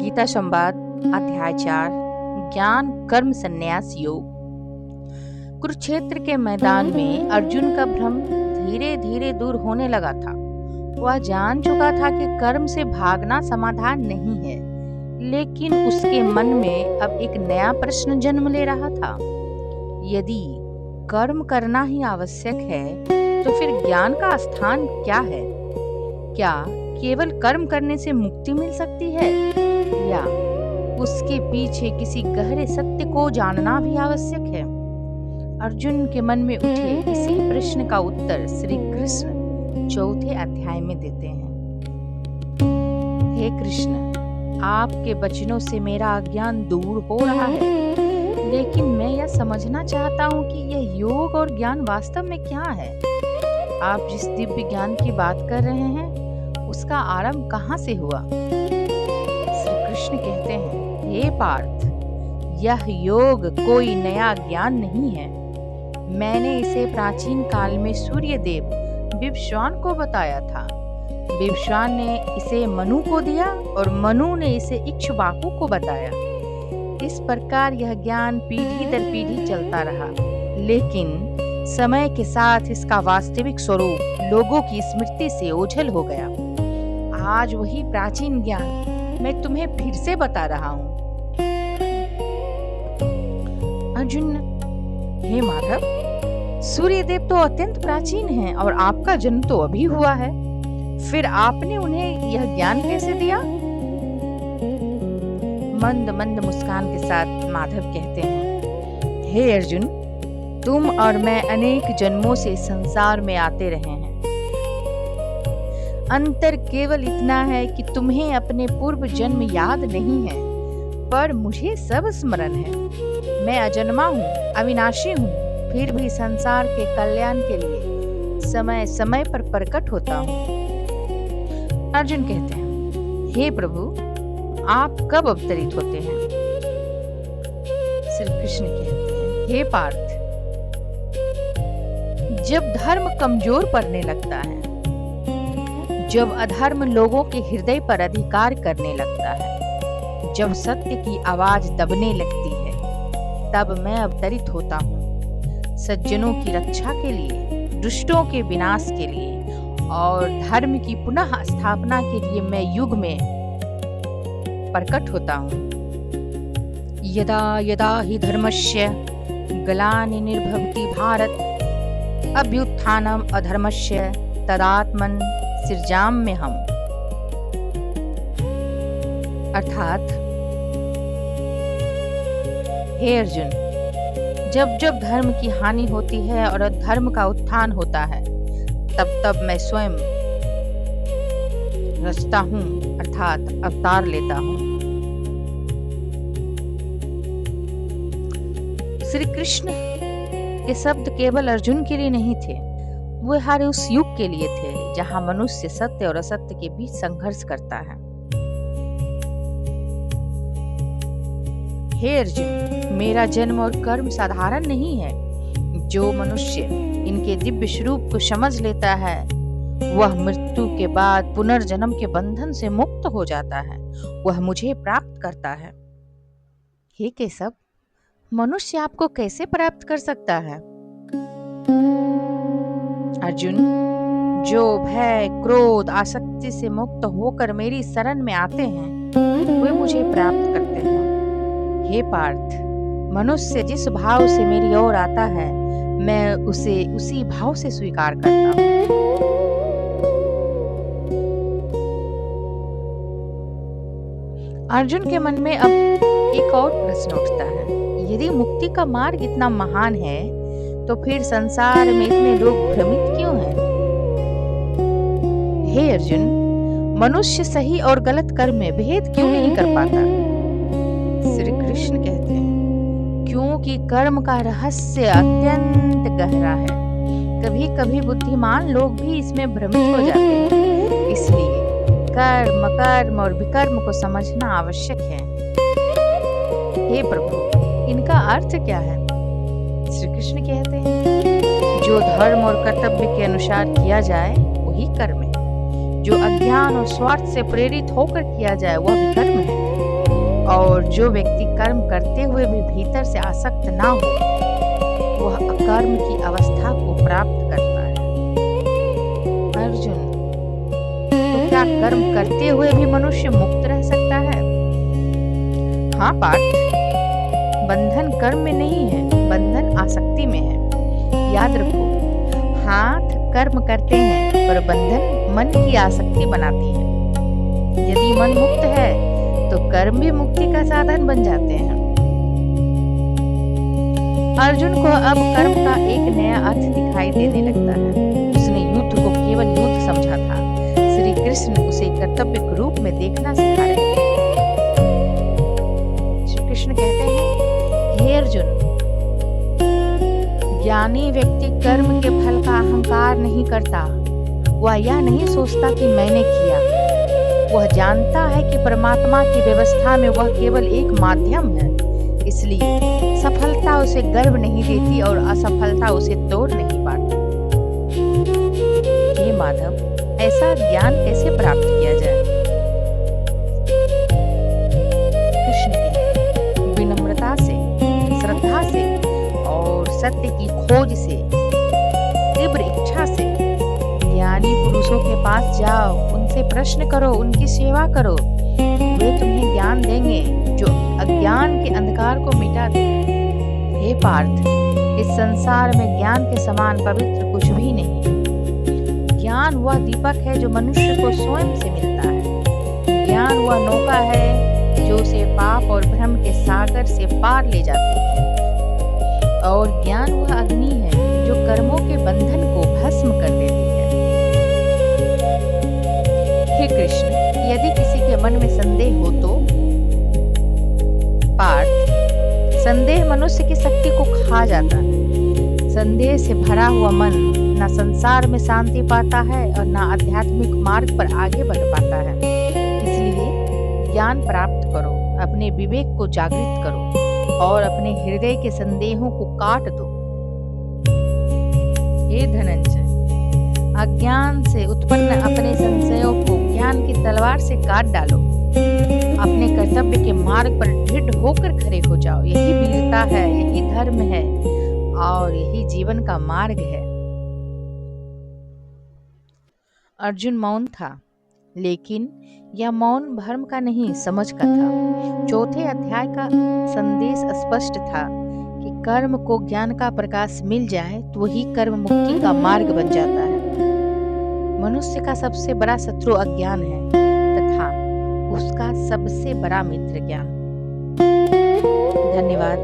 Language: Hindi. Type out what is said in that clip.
गीता संवाद अध्याय 4 ज्ञान कर्म संन्यास योग। कुरुक्षेत्र के मैदान में अर्जुन का भ्रम धीरे धीरे दूर होने लगा था। वह जान चुका था कि कर्म से भागना समाधान नहीं है, लेकिन उसके मन में अब एक नया प्रश्न जन्म ले रहा था। यदि कर्म करना ही आवश्यक है तो फिर ज्ञान का स्थान क्या है? क्या केवल कर्म करने से मुक्ति मिल सकती है, या उसके पीछे किसी गहरे सत्य को जानना भी आवश्यक है? अर्जुन के मन में उठे इसी प्रश्न का उत्तर श्री कृष्ण चौथे अध्याय में देते हैं। हे कृष्ण, आपके वचनों से मेरा अज्ञान दूर हो रहा है, लेकिन मैं यह समझना चाहता हूँ कि यह योग और ज्ञान वास्तव में क्या है। आप जिस दिव्य ज्ञान की बात कर रहे हैं, उसका आरंभ कहाँ से हुआ? श्री कृष्ण कहते हैं, हे पार्थ, यह योग कोई नया ज्ञान नहीं है। मैंने इसे प्राचीन काल में सूर्यदेव विवस्वान को बताया था। विवस्वान ने इसे मनु को दिया और मनु ने इसे इक्ष्वाकु को बताया। इस प्रकार यह ज्ञान पीढ़ी दर पीढ़ी चलता रहा, लेकिन समय के साथ इसका वास्तविक स्वरूप लोगों की स्मृति से ओझल हो गया। आज वही प्राचीन ज्ञान मैं तुम्हें फिर से बता रहा हूँ। अर्जुन, हे माधव, सूर्यदेव तो अत्यंत प्राचीन हैं और आपका जन्म तो अभी हुआ है, फिर आपने उन्हें यह ज्ञान कैसे दिया? मंद मंद मुस्कान के साथ माधव कहते हैं, हे अर्जुन, तुम और मैं अनेक जन्मों से संसार में आते रहे हैं। अंतर केवल इतना है कि तुम्हें अपने पूर्व जन्म याद नहीं है, पर मुझे सब स्मरण है। मैं अजन्मा हूँ, अविनाशी हूँ, फिर भी संसार के कल्याण के लिए समय समय पर प्रकट होता हूँ। अर्जुन कहते हैं, हे प्रभु, आप कब अवतरित होते हैं? श्री कृष्ण कहते हैं, हे पार्थ, जब धर्म कमजोर पड़ने लगता है, जब अधर्म लोगों के हृदय पर अधिकार करने लगता है, जब सत्य की आवाज दबने लगती है, तब मैं अवतरित होता हूँ। सज्जनों की रक्षा के लिए, दुष्टों के विनाश के लिए और धर्म की पुनः स्थापना के लिए मैं युग में प्रकट होता हूँ। यदा यदा हि धर्मस्य ग्लानिर्भवति भारत, अभ्युत्थानम् अधर्मस्य तदात्मन सृजाम्यहम्। अर्थात, हे अर्जुन, जब जब धर्म की हानि होती है और अधर्म का उत्थान होता है, तब तब मैं स्वयं रचता हूँ, अर्थात अवतार लेता हूँ। श्री कृष्ण के शब्द केवल अर्जुन के लिए नहीं थे, वे हर उस युग के लिए थे जहां मनुष्य सत्य और असत्य के बीच संघर्ष करता है। हे अर्जुन, मेरा जन्म और कर्म साधारण नहीं है। जो मनुष्य इनके दिव्य स्वरूप को समझ लेता है, वह मृत्यु के बाद पुनर्जन्म के बंधन से मुक्त हो जाता है। वह मुझे प्राप्त करता है। हे केशव, मनुष्य आपको कैसे प्राप्त कर सकता है? अर्जुन, जो भय, क्रोध, आसक्ति से मुक्त होकर मेरी शरण में आते हैं, वे मुझे प्राप्त करते हैं। हे पार्थ, मनुष्य जिस भाव से मेरी ओर आता है, मैं उसे उसी भाव से स्वीकार करता हूँ। अर्जुन के मन में अब एक और प्रश्न उठता है। यदि मुक्ति का मार्ग इतना महान है, तो फिर संसार में इतने लोग भ्रमित क्यों हैं? हे अर्जुन, मनुष्य सही और गलत कर्म में भेद क्यों नहीं कर पाता? श्री कृष्ण कहते हैं, क्योंकि कर्म का रहस्य अत्यंत गहरा है। कभी कभी बुद्धिमान लोग भी इसमें भ्रमित हो जाते हैं। इसलिए कर्म, कर्म और विकर्म को समझना आवश्यक है। हे प्रभु, इनका अर्थ क्या है? श्री कृष्ण कहते हैं, जो धर्म और कर्तव्य के अनुसार किया जाए वही कर्म है। जो अज्ञान और स्वार्थ से प्रेरित होकर किया जाए वह विकर्म है। और जो व्यक्ति कर्म करते हुए भी भीतर से आसक्त ना हो, वह अकर्म की अवस्था को प्राप्त करता है। अर्जुन, तो क्या कर्म करते हुए भी मनुष्य मुक्त रह सकता है? हाँ पार्थ, बंधन कर्म में नहीं है, बंधन आसक्ति में है। याद रखो, हाथ कर्म करते हैं पर बंधन मन की आसक्ति बनाती है। यदि मन मुक्त है तो कर्म भी मुक्ति का साधन बन जाते हैं। अर्जुन को अब कर्म का एक नया अर्थ दिखाई देने लगता है। उसने युद्ध को केवल युद्ध समझा था। श्री कृष्ण उसे कर्तव्य के रूप में देखना सिखा रहे थे। श्री कृष्ण कहते हैं, हे अर्जुन, ज्ञानी व्यक्ति कर्म के फल का अहंकार नहीं करता। वह यह नहीं सोचता कि मैंने किया। वह जानता है कि परमात्मा की व्यवस्था में वह केवल एक माध्यम है। इसलिए सफलता उसे गर्व नहीं देती और असफलता उसे तोड़ नहीं पाती। हे माधव, ऐसा ज्ञान कैसे प्राप्त किया जाए? कृष्ण के विनम्रता से, श्रद्धा से और सत्य की खोज से, तीव्र इच्छा से। ज्ञानी पुरुषों के पास जाओ, उनसे प्रश्न करो, उनकी सेवा करो। वे तुम्हें ज्ञान देंगे जो अज्ञान के अंधकार को मिटा देगा। हे पार्थ, इस संसार में ज्ञान के समान पवित्र कुछ भी नहीं। ज्ञान वह दीपक है जो मनुष्य को स्वयं से मिलता है। ज्ञान वह नौका है जो उसे पाप और भ्रम के सागर से पार ले जाती है। और ज्ञान वह अग्नि है जो कर्मों के बंधन को भस्म कर देती है। हे कृष्ण, यदि किसी के मन में संदेह हो तो पार्थ, संदेह मनुष्य की शक्ति को खा जाता है। संदेह से भरा हुआ मन न संसार में शांति पाता है और न आध्यात्मिक मार्ग पर आगे बढ़ पाता है। इसलिए ज्ञान प्राप्त करो, अपने विवेक को जागृत करो और अपने हृदय के संदेहों को काट दो। हे धनंजय, अज्ञान से उत्पन्न अपने संशयों को ज्ञान की तलवार से काट डालो। अपने कर्तव्य के मार्ग पर दृढ़ होकर खड़े हो जाओ। यही वीरता है, यही धर्म है और यही जीवन का मार्ग है। अर्जुन मौन था, लेकिन यह मौन भ्रम का नहीं, समझ का था। चौथे अध्याय का संदेश स्पष्ट था कि कर्म को ज्ञान का प्रकाश मिल जाए तो वही कर्म मुक्ति का मार्ग बन जाता है। मनुष्य का सबसे बड़ा शत्रु अज्ञान है तथा उसका सबसे बड़ा मित्र ज्ञान। धन्यवाद।